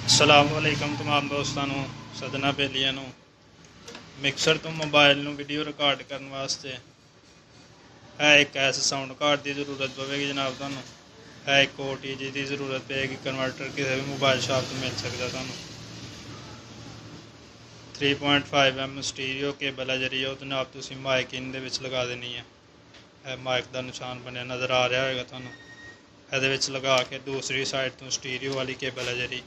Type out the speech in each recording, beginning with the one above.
अस्सलामुअलैकुम तमाम दोस्तों नूं सदना बेलियां नूं मिक्सर तो मोबाइल नूं वीडियो रिकॉर्ड करने वास्ते है एक ऐसे साउंड कार्ड की जरूरत पवेगी जनाब तुहानूं है एक OTG की जरूरत पेगी। कन्वर्टर किसी भी मोबाइल शॉप तो मिल सकता तुहानूं 3.5mm स्टीरियो केबल है जी वो जनाब तुसीं माइक इन दे विच लगा देनी है माइक का निशान बनया नज़र आ रहा होगा तुहानूं ਇਹਦੇ ਵਿੱਚ लगा के दूसरी साइड तो स्टीरियो वाली केबल है जी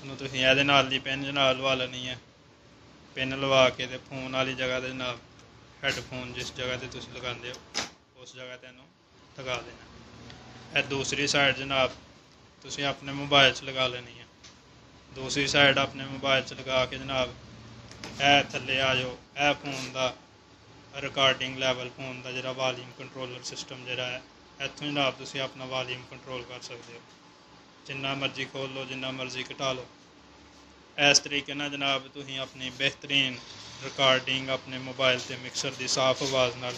ਉਹਨੂੰ ਤੁਸੀਂ ਇਹਦੇ ਨਾਲ ਦੀ ਪਿੰਨ ਨਾਲ ਲਵਾ ਲੈਣੀ ਹੈ। ਪਿੰਨ ਲਵਾ ਕੇ ਤੇ ਫੋਨ ਵਾਲੀ ਜਗ੍ਹਾ ਦੇ ਨਾਲ ਹੈੱਡਫੋਨ ਜਿਸ ਜਗ੍ਹਾ ਤੇ ਤੁਸੀਂ ਲਗਾਉਂਦੇ ਹੋ ਉਸ ਜਗ੍ਹਾ ਤੇ ਇਹਨੂੰ ਲਗਾ ਦੇਣਾ। ਇਹ ਦੂਸਰੀ ਸਾਈਡ ਜਨਾਬ ਤੁਸੀਂ ਆਪਣੇ ਮੋਬਾਈਲ 'ਚ ਲਗਾ ਲੈਣੀ ਹੈ। ਦੂਸਰੀ ਸਾਈਡ ਆਪਣੇ ਮੋਬਾਈਲ 'ਚ ਲਗਾ ਕੇ ਜਨਾਬ ਇਹ ਥੱਲੇ ਆ ਜਾਓ। ਇਹ ਫੋਨ ਦਾ ਰਿਕਾਰਡਿੰਗ ਲੈਵਲ ਫੋਨ ਦਾ ਜਿਹੜਾ ਵਾਲੀਅਮ ਕੰਟਰੋਲਰ ਸਿਸਟਮ ਜਿਹੜਾ ਹੈ ਇੱਥੋਂ ਜਨਾਬ ਤੁਸੀਂ ਆਪਣਾ ਵਾਲੀਅਮ ਕੰਟਰੋਲ ਕਰ ਸਕਦੇ ਹੋ। जिन्ना मर्जी खोल लो जिन्ना मर्जी घटा लो। इस तरीके नाल जनाब तुसीं अपनी बेहतरीन रिकॉर्डिंग अपने मोबाइल ते मिक्सर की साफ आवाज़ नाल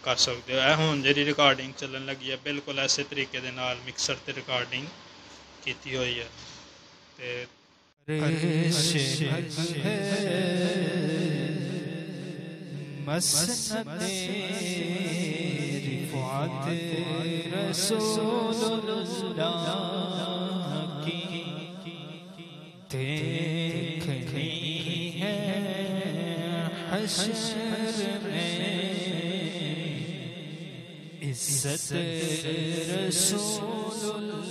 कर सकते हो। हुण जिहड़ी रिकॉर्डिंग चलन लगी है बिल्कुल ऐसे तरीके दे नाल मिक्सर ते रिकॉर्डिंग कीती हुई है देखनी है हश्र में इज्जत रसूलुल्लाह